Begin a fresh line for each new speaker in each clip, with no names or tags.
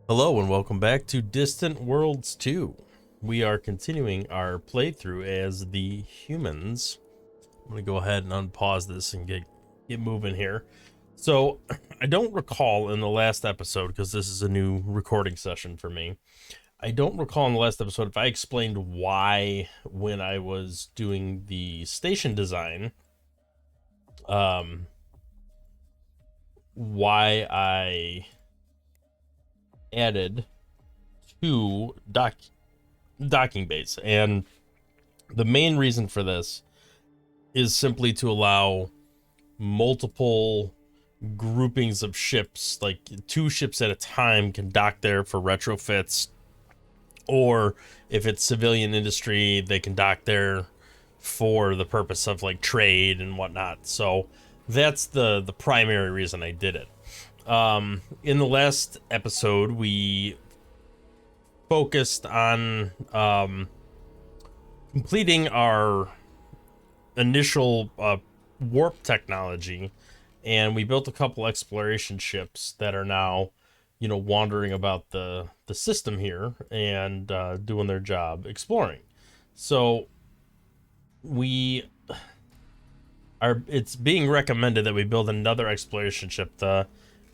Hello and welcome back to Distant Worlds 2. We are continuing our playthrough as the humans. I'm going to go ahead and unpause this and get moving here. So, I don't recall in the last episode, because this is a new recording session for me, I don't recall in the last episode if I explained why, when I was doing the station design, why I added two docking bays. And the main reason for this is simply to allow multiple groupings of ships, like two ships at a time, can dock there for retrofits, or if it's civilian industry, they can dock there for the purpose of like trade and whatnot. So that's the primary reason I did it. In the last episode, we focused on completing our initial warp technology, and we built a couple exploration ships that are now, wandering about the system here and doing their job exploring. So it's being recommended that we build another exploration ship.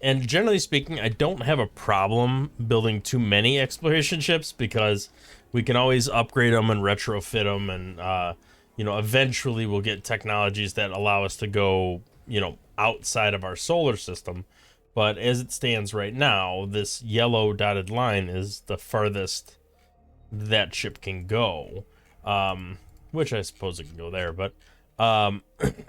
And generally speaking, I don't have a problem building too many exploration ships, because we can always upgrade them and retrofit them, and eventually we'll get technologies that allow us to go, outside of our solar system. But as it stands right now, this yellow dotted line is the farthest that ship can go, which I suppose it can go there, but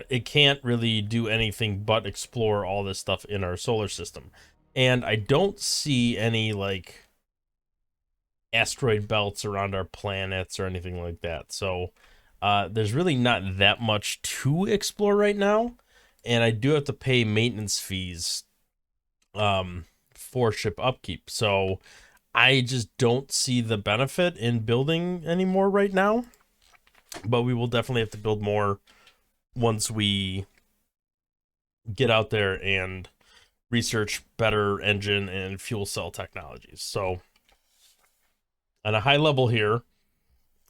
it can't really do anything but explore all this stuff in our solar system. And I don't see any like asteroid belts around our planets or anything like that. So there's really not that much to explore right now, and I do have to pay maintenance fees for ship upkeep. So I just don't see the benefit in building anymore right now, but we will definitely have to build more once we get out there and research better engine and fuel cell technologies. So on a high level here,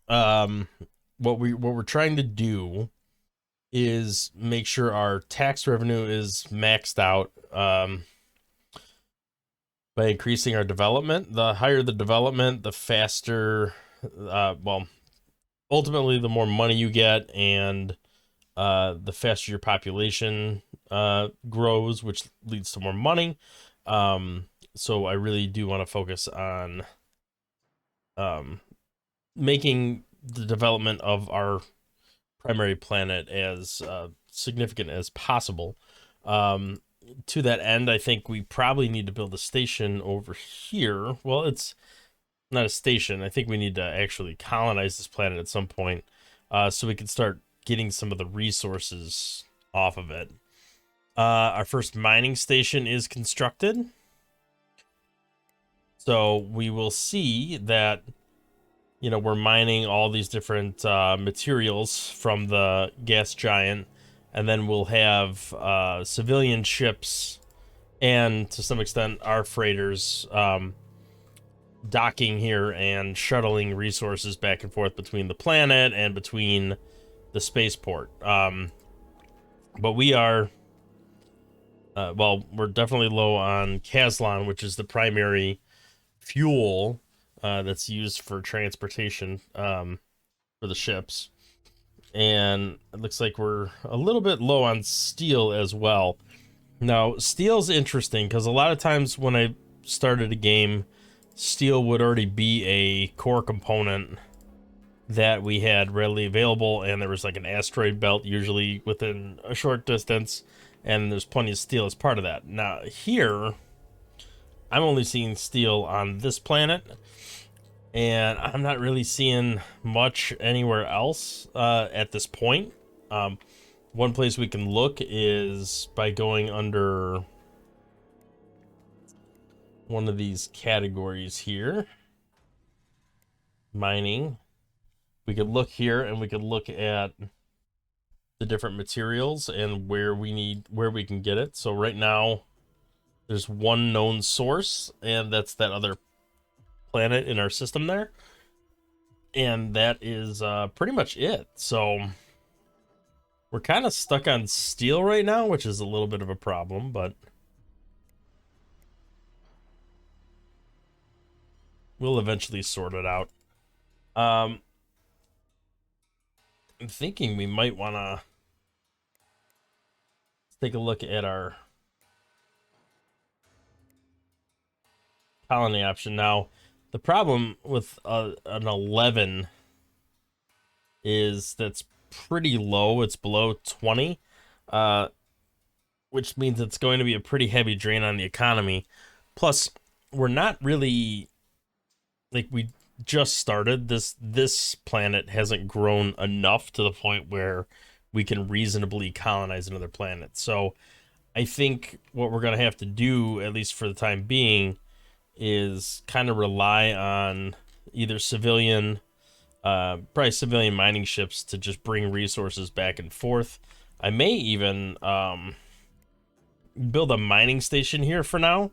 what we're trying to do is make sure our tax revenue is maxed out by increasing our development. The higher the development, the faster, ultimately the more money you get, and the faster your population grows, which leads to more money. So I really do want to focus on making the development of our primary planet as significant as possible. To that end, I think we probably need to build a station over here. Well, it's not a station. I think we need to actually colonize this planet at some point, so we can start getting some of the resources off of it. Our first mining station is constructed, so we will see that we're mining all these different materials from the gas giant, and then we'll have civilian ships and to some extent our freighters docking here and shuttling resources back and forth between the planet and between the spaceport. But we are we're definitely low on Caslon, which is the primary fuel that's used for transportation for the ships. And it looks like we're a little bit low on steel as well. Now, steel's interesting because a lot of times when I started a game, steel would already be a core component that we had readily available, and there was like an asteroid belt usually within a short distance, and there's plenty of steel as part of that. Now, here, I'm only seeing steel on this planet, and I'm not really seeing much anywhere else at this point. One place we can look is by going under one of these categories here. Mining. We could look here and we could look at the different materials and where we can get it. So right now there's one known source, and that's that other planet in our system there. And that is pretty much it. So we're kind of stuck on steel right now, which is a little bit of a problem, but we'll eventually sort it out. I'm thinking we might want to take a look at our colony option. Now, the problem with an 11 is that's pretty low. It's below 20, which means it's going to be a pretty heavy drain on the economy. Plus, we're not really, like, we just started. This planet hasn't grown enough to the point where we can reasonably colonize another planet. So I think what we're going to have to do, at least for the time being, is kind of rely on either probably civilian mining ships to just bring resources back and forth. I may even build a mining station here for now,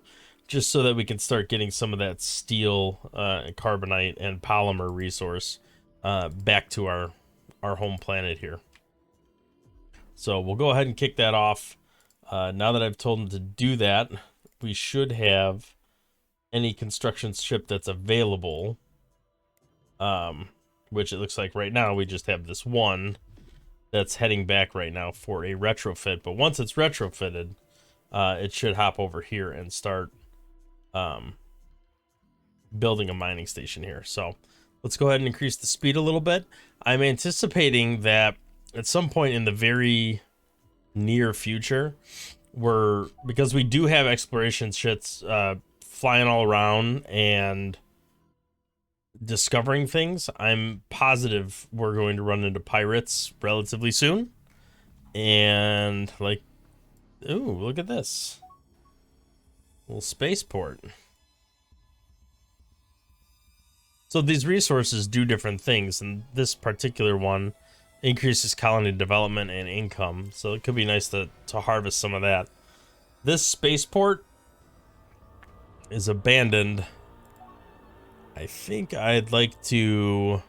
just so that we can start getting some of that steel, carbonite, and polymer resource back to our home planet here. So we'll go ahead and kick that off. Now that I've told them to do that, we should have any construction ship that's available, which it looks like right now we just have this one that's heading back right now for a retrofit. But once it's retrofitted, it should hop over here and start building a mining station here. So let's go ahead and increase the speed a little bit. I'm anticipating that at some point in the very near future, because we do have exploration ships flying all around and discovering things, I'm positive we're going to run into pirates relatively soon. And like, ooh, look at this little spaceport. So these resources do different things, and this particular one increases colony development and income, so it could be nice to harvest some of that. This spaceport is abandoned. I think I'd like to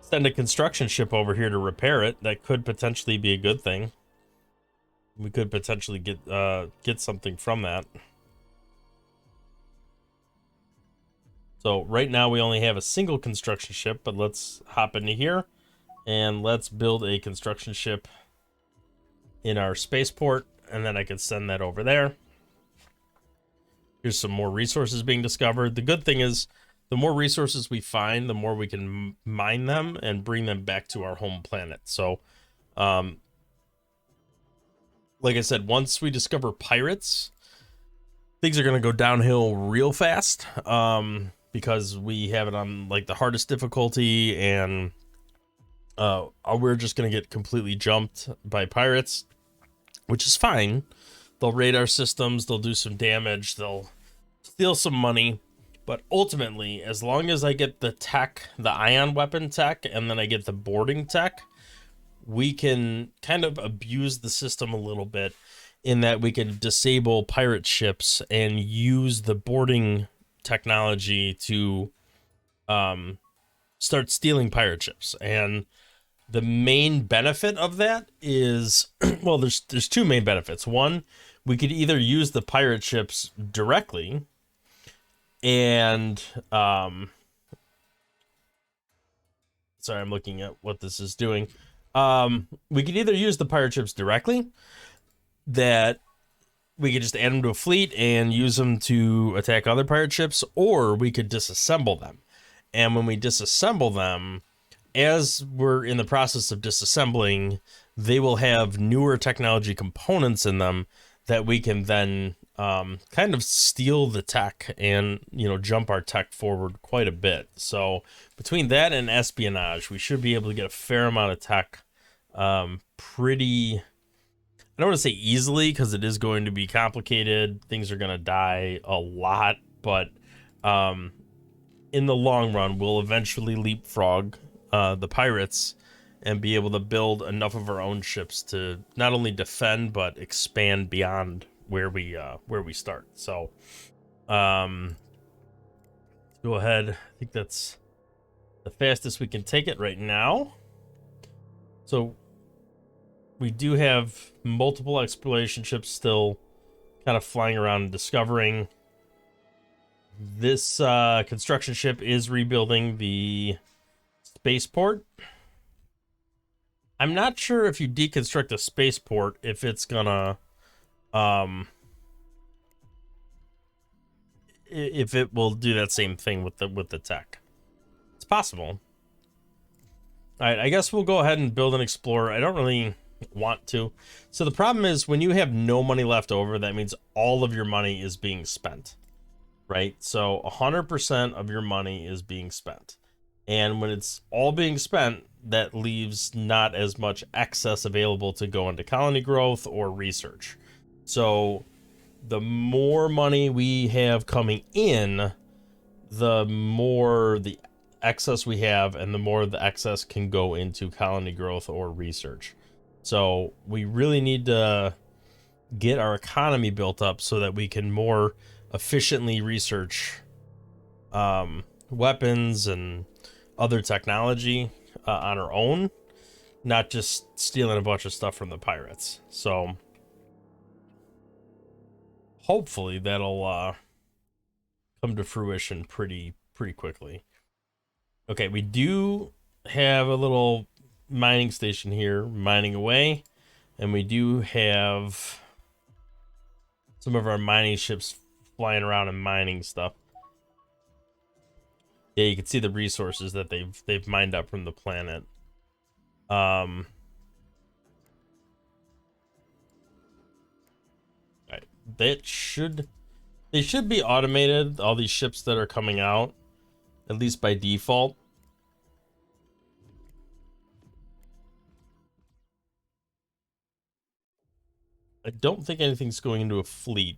send a construction ship over here to repair it. That could potentially be a good thing. We could potentially get something from that. So right now we only have a single construction ship, but let's hop into here and let's build a construction ship in our spaceport, and then I can send that over there. Here's some more resources being discovered. The good thing is, the more resources we find, the more we can mine them and bring them back to our home planet. So, like I said, once we discover pirates, things are going to go downhill real fast, because we have it on like the hardest difficulty, and we're just going to get completely jumped by pirates, which is fine. They'll raid our systems, they'll do some damage, they'll steal some money, but ultimately, as long as I get the tech, the ion weapon tech, and then I get the boarding tech, we can kind of abuse the system a little bit, in that we can disable pirate ships and use the boarding technology to start stealing pirate ships. And the main benefit of that is, well, there's two main benefits. One, we could either use the pirate ships directly, and sorry, I'm looking at what this is doing. We could either use the pirate ships directly, that we could just add them to a fleet and use them to attack other pirate ships, or we could disassemble them. And when we disassemble them, as we're in the process of disassembling, they will have newer technology components in them that we can then kind of steal the tech and, you know, jump our tech forward quite a bit. So between that and espionage, we should be able to get a fair amount of tech pretty, I don't want to say easily, because it is going to be complicated. Things are going to die a lot, but in the long run, we'll eventually leapfrog the pirates and be able to build enough of our own ships to not only defend but expand beyond where we start. So go ahead. I think that's the fastest we can take it right now. So we do have multiple exploration ships still kind of flying around and discovering. This construction ship is rebuilding the spaceport. I'm not sure if you deconstruct a spaceport if it's gonna if it will do that same thing with the tech. It's possible. All right, I guess we'll go ahead and build an explorer. I don't really want to. So the problem is when you have no money left over, that means all of your money is being spent, right? So 100% of your money is being spent. And when it's all being spent, that leaves not as much excess available to go into colony growth or research. So the more money we have coming in, the more the excess we have, and the more the excess can go into colony growth or research. So we really need to get our economy built up so that we can more efficiently research weapons and other technology on our own, not just stealing a bunch of stuff from the pirates. So hopefully that'll come to fruition pretty quickly. Okay, we do have a little mining station here, mining away, and we do have some of our mining ships flying around and mining stuff. Yeah, you can see the resources that they've mined up from the planet. Right, they should be automated, all these ships that are coming out, at least by default. I don't think anything's going into a fleet.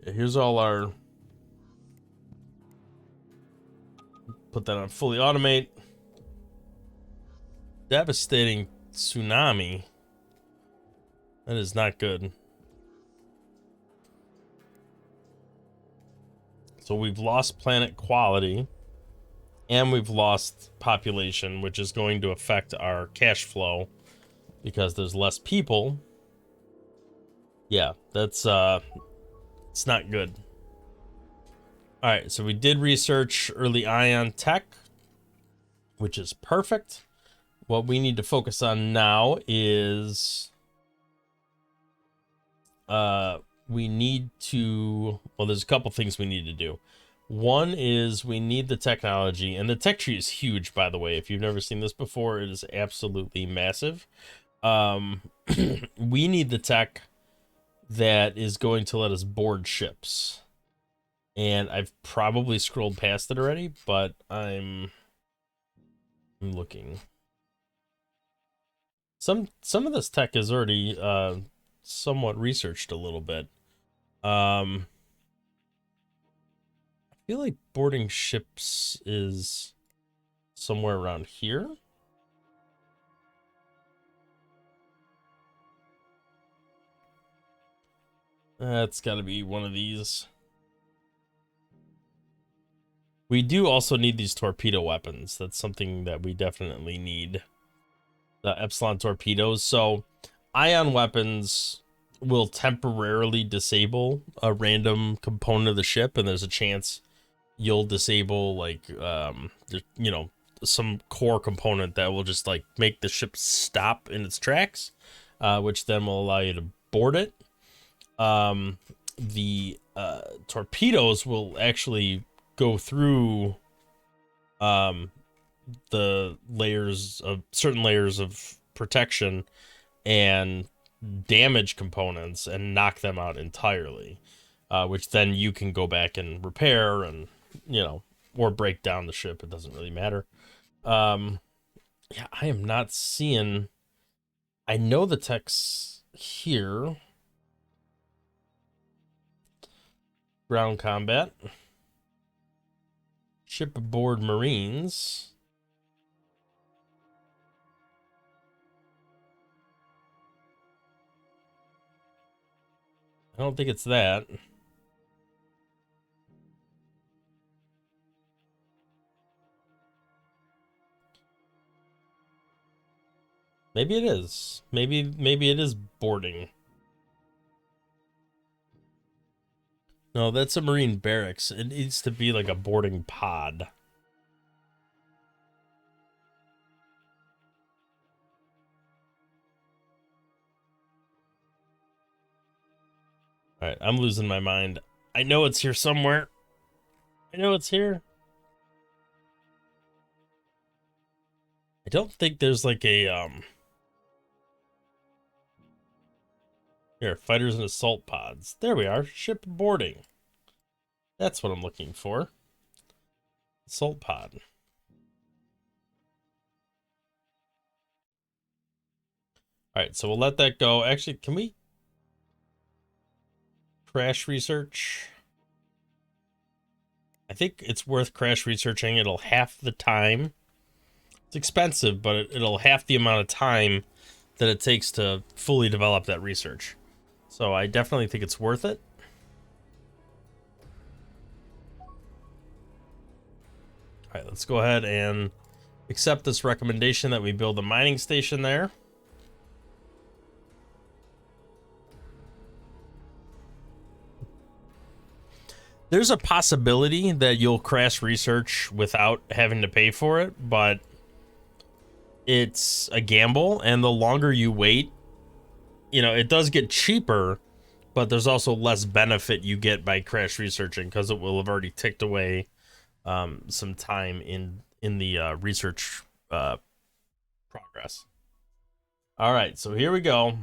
Here's all our... Put that on fully automate. Devastating tsunami. That is not good. So we've lost planet quality, and we've lost population, which is going to affect our cash flow because there's less people. Yeah, that's it's not good. All right, so we did research early ion tech, which is perfect. What we need to focus on now is we need to, well, there's a couple things we need to do. One is we need the technology, and the tech tree is huge, by the way. If you've never seen this before, it is absolutely massive. We need the tech that is going to let us board ships. And I've probably scrolled past it already, but I'm looking. Some of this tech is already somewhat researched a little bit. I feel like boarding ships is somewhere around here. That's got to be one of these. We do also need these torpedo weapons. That's something that we definitely need. The Epsilon torpedoes. So ion weapons will temporarily disable a random component of the ship, and there's a chance you'll disable, like, you know, some core component that will just, like, make the ship stop in its tracks, which then will allow you to board it. The torpedoes will actually go through the layers of certain layers of protection and damage components and knock them out entirely, which then you can go back and repair and, you know, or break down the ship. It doesn't really matter. Yeah, I am not seeing. I know the tech's here. Ground combat. Shipboard Marines. I don't think it's that. Maybe it is. Maybe it is boarding. No, that's a Marine barracks. It needs to be like a boarding pod. All right, I'm losing my mind. I know it's here somewhere. I know it's here. I don't think there's like a here, fighters and assault pods. There we are. Ship boarding. That's what I'm looking for. Assault pod. All right, so we'll let that go. Actually, can we crash research? I think it's worth crash researching. It'll half the time. It's expensive, but it'll half the amount of time that it takes to fully develop that research. So I definitely think it's worth it. All right, let's go ahead and accept this recommendation that we build a mining station there. There's a possibility that you'll crash research without having to pay for it, but it's a gamble, and the longer you wait, you know, it does get cheaper, but there's also less benefit you get by crash researching because it will have already ticked away some time in the research progress. All right, so here we go.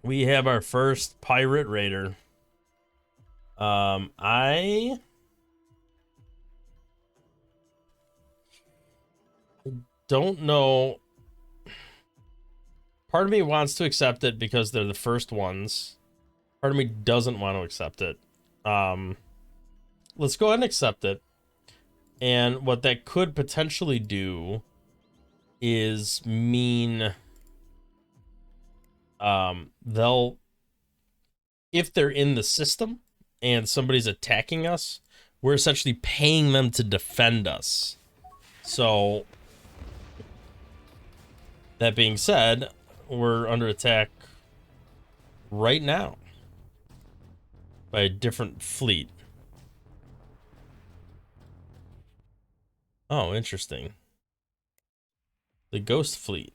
We have our first pirate raider. I don't know. Part of me wants to accept it because they're the first ones. Part of me doesn't want to accept it. Let's go ahead and accept it. And what that could potentially do is mean they'll, if they're in the system and somebody's attacking us, we're essentially paying them to defend us. So that being said, we're under attack right now by a different fleet. Oh, interesting. The Ghost Fleet.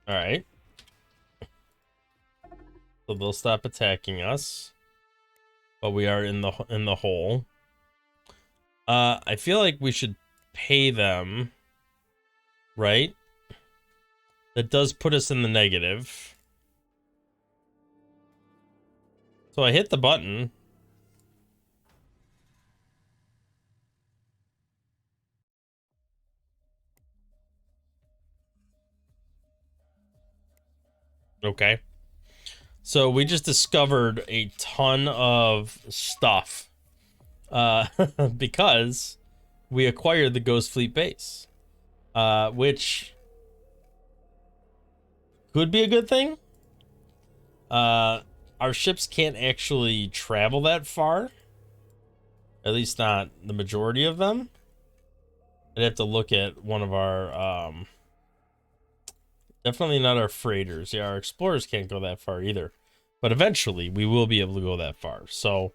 All right. So they'll stop attacking us, but we are in the hole. I feel like we should pay them, right? That does put us in the negative. So I hit the button. Okay. So we just discovered a ton of stuff because we acquired the Ghost Fleet base, which could be a good thing. Our ships can't actually travel that far, at least not the majority of them. I'd have to look at one of our definitely not our freighters. Yeah, our explorers can't go that far either. But eventually we will be able to go that far. So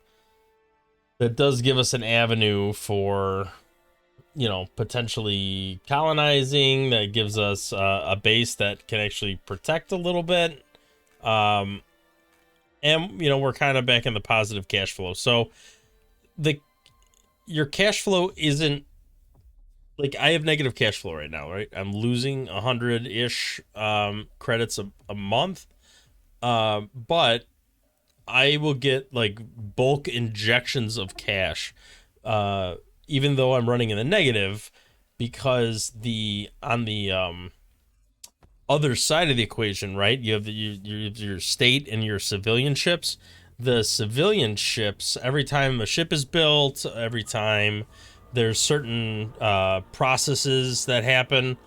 that does give us an avenue for, you know, potentially colonizing. That gives us a base that can actually protect a little bit. And, you know, we're kind of back in the positive cash flow. So your cash flow isn't, like, I have negative cash flow right now, right? I'm losing 100-ish credits a month. But I will get, like, bulk injections of cash, even though I'm running in the negative, because on the other side of the equation, right? You have your state and your civilian ships. The civilian ships, every time a ship is built, every time there's certain processes that happen,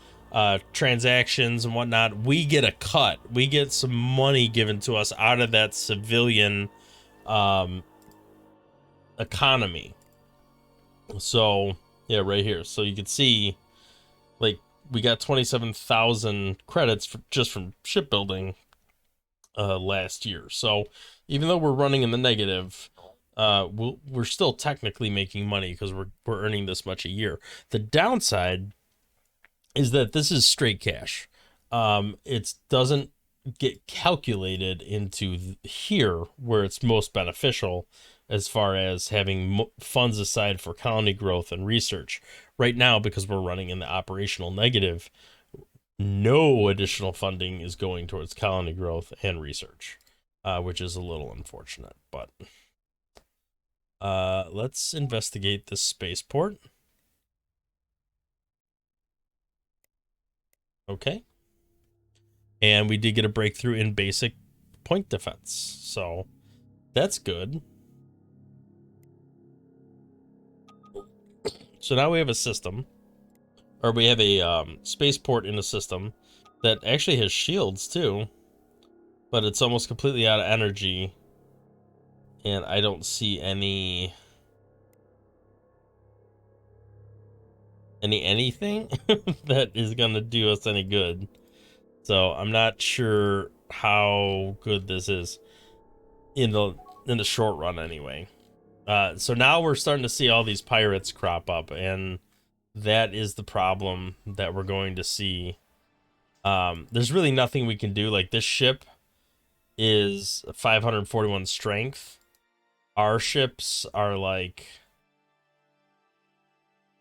transactions and whatnot, we get a cut. We get some money given to us out of that civilian economy. So yeah, right here. So you can see, like, we got 27,000 credits just from shipbuilding last year. So even though we're running in the negative, we're still technically making money because we're earning this much a year. The downside is that this is straight cash. It doesn't get calculated into here where it's most beneficial as far as having funds aside for colony growth and research. Right now, because we're running in the operational negative, no additional funding is going towards colony growth and research, which is a little unfortunate. But let's investigate this spaceport. Okay. And we did get a breakthrough in basic point defense, so that's good. So now we have a system, or we have a spaceport in a system that actually has shields too, but it's almost completely out of energy, and I don't see anything that is gonna do us any good. So I'm not sure how good this is in the short run anyway. So now we're starting to see all these pirates crop up, and that is the problem that we're going to see. There's really nothing we can do. Like, this ship is 541 strength. Our ships are like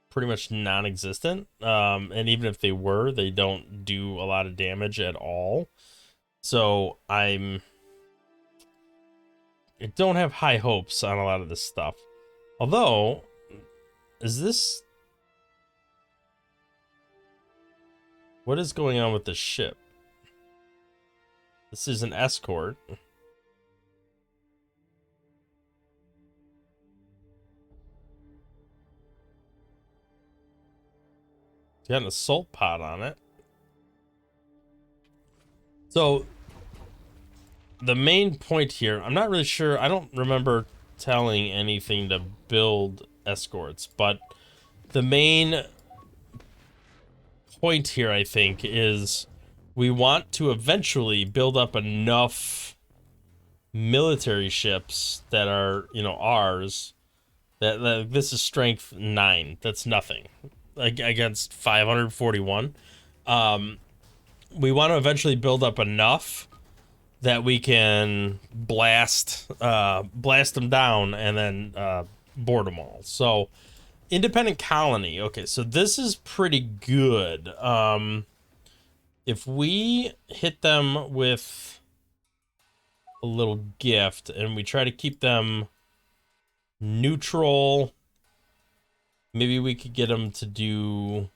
pretty much non-existent. And even if they were, they don't do a lot of damage at all. So I don't have high hopes on a lot of this stuff. Although, is this... What is going on with the ship? This is an escort. It's got an assault pod on it. So, the main point here, I'm not really sure, I don't remember telling anything to build escorts, but the main point here, I think, is we want to eventually build up enough military ships that are, you know, ours, that this is strength 9. That's nothing. Like, against 541. We want to eventually build up enough that we can blast them down and then board them all. So, independent colony. Okay, so this is pretty good. If we hit them with a little gift and we try to keep them neutral, maybe we could get them to do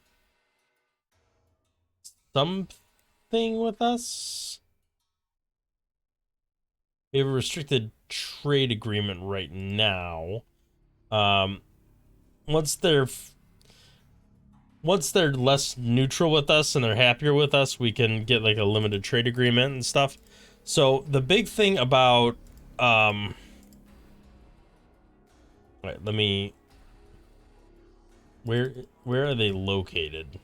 something with us. We have a restricted trade agreement right now. Once they're less neutral with us and they're happier with us, we can get like a limited trade agreement and stuff. So the big thing about wait, let me... Where are they located?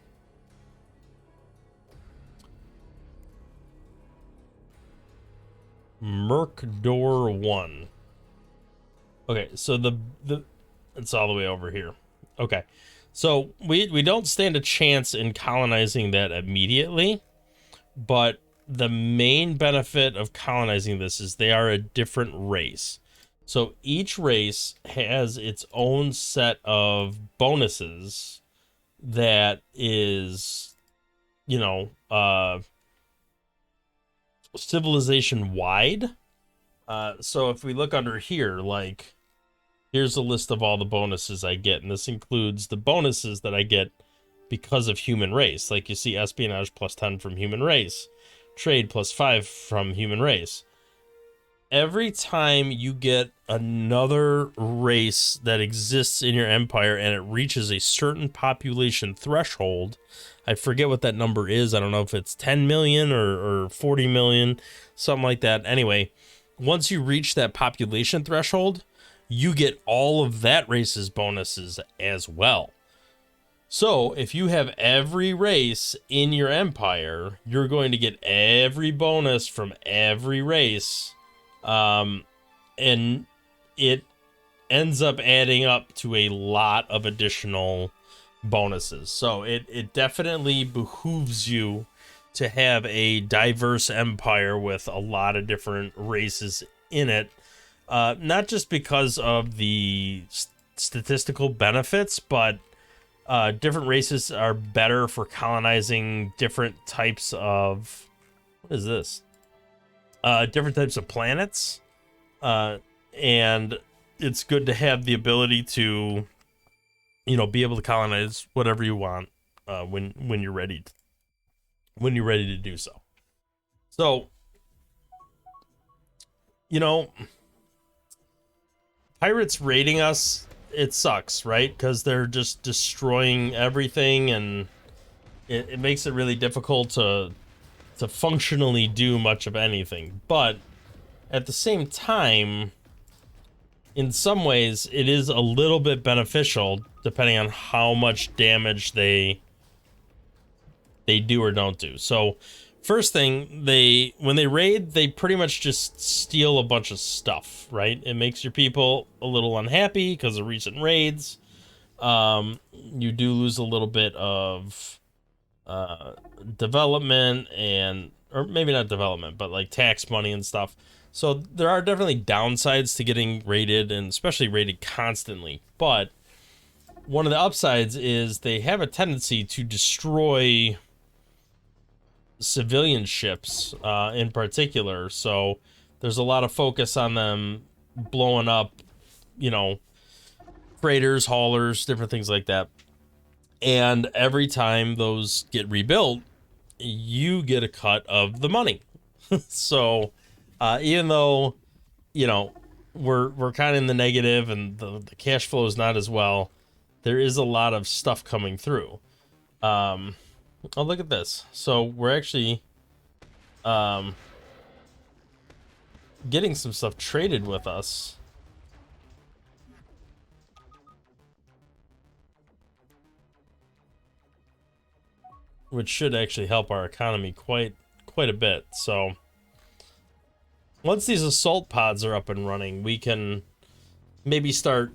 Mercdor 1. Okay, so the it's all the way over here. Okay. So we don't stand a chance in colonizing that immediately, but the main benefit of colonizing this is they are a different race. So each race has its own set of bonuses that is, you know, civilization wide. So if we look under here, like, here's a list of all the bonuses I get, and this includes the bonuses that I get because of human race. Like, you see espionage plus 10 from human race, trade plus 5 from human race. every time you get another race that exists in your empire and it reaches a certain population threshold, I forget what that number is. I don't know if it's 10 million or 40 million, something like that. Anyway, once you reach that population threshold, you get all of that race's bonuses as well. So if you have every race in your empire, you're going to get every bonus from every race. And it ends up adding up to a lot of additional bonuses. So it definitely behooves you to have a diverse empire with a lot of different races in it. Not just because of the statistical benefits, but different races are better for colonizing different types of... What is this? Different types of planets. And it's good to have the ability to, be able to colonize whatever you want when you're ready to do so. So, pirates raiding us, it sucks, right? Because they're just destroying everything, and it makes it really difficult to functionally do much of anything. But at the same time, in some ways, it is a little bit beneficial depending on how much damage they do or don't do. So, first thing, when they raid, they pretty much just steal a bunch of stuff, right? It makes your people a little unhappy because of recent raids. You do lose a little bit of development or maybe not development, but like tax money and stuff. So there are definitely downsides to getting raided, and especially raided constantly. But one of the upsides is they have a tendency to destroy civilian ships in particular. So there's a lot of focus on them blowing up, freighters, haulers, different things like that. And every time those get rebuilt, you get a cut of the money. So even though, we're kind of in the negative and the cash flow is not as well, there is a lot of stuff coming through. Oh, look at this. So we're actually getting some stuff traded with us. Which should actually help our economy quite a bit. So once these assault pods are up and running, we can maybe start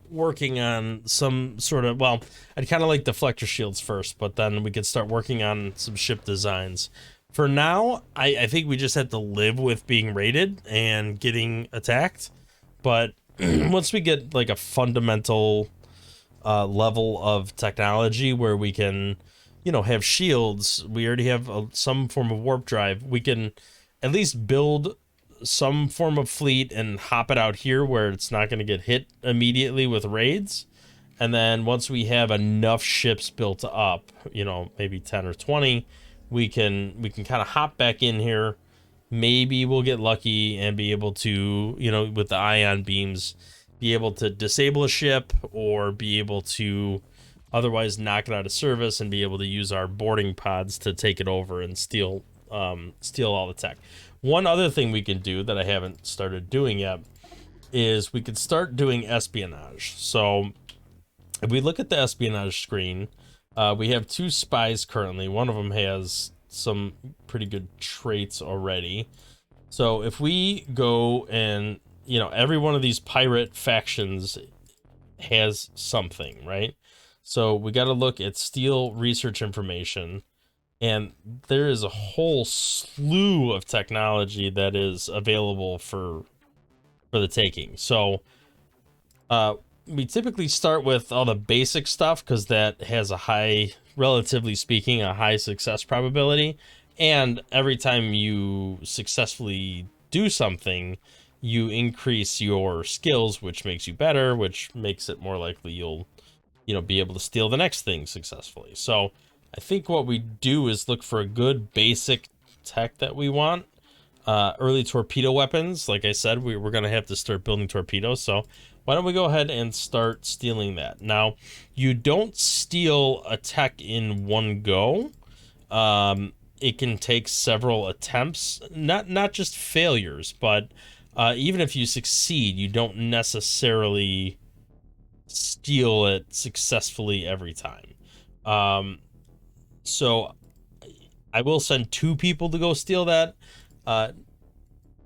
working on some sort of... Well, I'd kind of like deflector shields first, but then we could start working on some ship designs. For now, I think we just have to live with being raided and getting attacked. But once we get like a fundamental level of technology where we can, have shields, we already have some form of warp drive, we can at least build some form of fleet and hop it out here where it's not going to get hit immediately with raids. And then once we have enough ships built up, maybe 10 or 20, we can kind of hop back in here. Maybe we'll get lucky and be able to, with the ion beams, be able to disable a ship or be able to otherwise knock it out of service and be able to use our boarding pods to take it over and steal all the tech. One other thing we can do that I haven't started doing yet is we could start doing espionage. So if we look at the espionage screen, we have 2 spies currently. One of them has some pretty good traits already. So if we go and, every one of these pirate factions has something, right? So we got to look at steal research information. And there is a whole slew of technology that is available for the taking. So we typically start with all the basic stuff because that has a high, relatively speaking, a high success probability. And every time you successfully do something, you increase your skills, which makes you better, which makes it more likely you'll, be able to steal the next thing successfully. So I think what we do is look for a good basic tech that we want. Early torpedo weapons, like I said, we're going to have to start building torpedoes. So why don't we go ahead and start stealing that? Now, you don't steal a tech in one go. It can take several attempts, not just failures, but even if you succeed, you don't necessarily steal it successfully every time. So I will send 2 people to go steal that.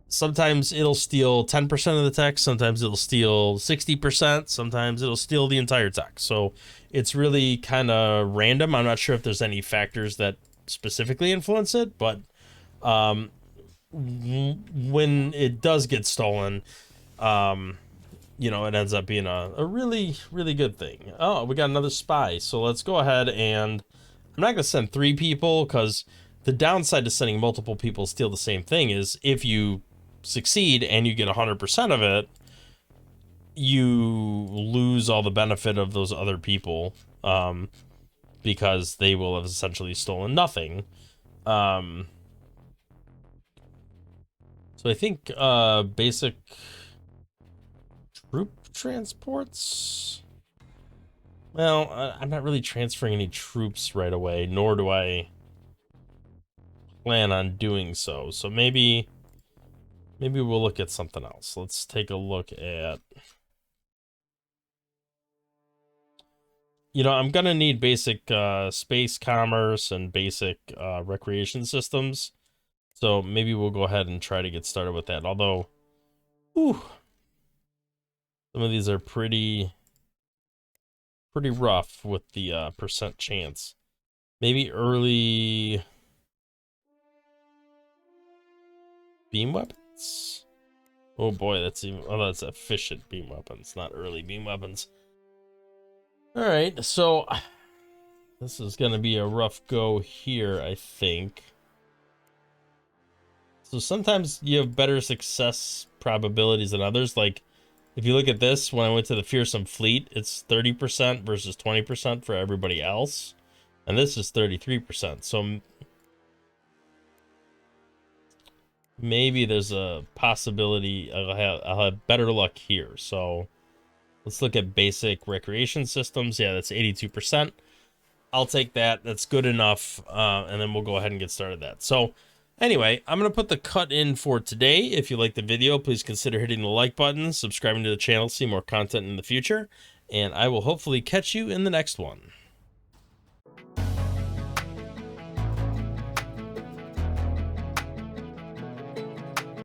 Sometimes it'll steal 10% of the tech, sometimes it'll steal 60%, sometimes it'll steal the entire tech. So it's really kind of random. I'm not sure if there's any factors that specifically influence it, but when it does get stolen, you know, it ends up being a really, really good thing. Oh, we got another spy. So let's go ahead and I'm not going to send 3 people because the downside to sending multiple people steal the same thing is if you succeed and you get 100% of it, you lose all the benefit of those other people because they will have essentially stolen nothing. So I think basic troop transports. Well, I'm not really transferring any troops right away, nor do I plan on doing so. So maybe we'll look at something else. Let's take a look at... You know, I'm gonna need basic space commerce and basic recreation systems. So maybe we'll go ahead and try to get started with that. Although, whew, some of these are pretty rough with the percent chance. Maybe early beam weapons? Oh boy, that's efficient beam weapons, not early beam weapons. Alright, so this is gonna be a rough go here, I think. So sometimes you have better success probabilities than others. Like, if you look at this, when I went to the Fearsome Fleet, it's 30% versus 20% for everybody else. And this is 33%. So maybe there's a possibility I'll have better luck here. So let's look at basic recreation systems. Yeah, that's 82%. I'll take that. That's good enough. And then we'll go ahead and get started that. So anyway, I'm going to put the cut in for today. If you like the video, please consider hitting the like button, subscribing to the channel to see more content in the future, and I will hopefully catch you in the next one.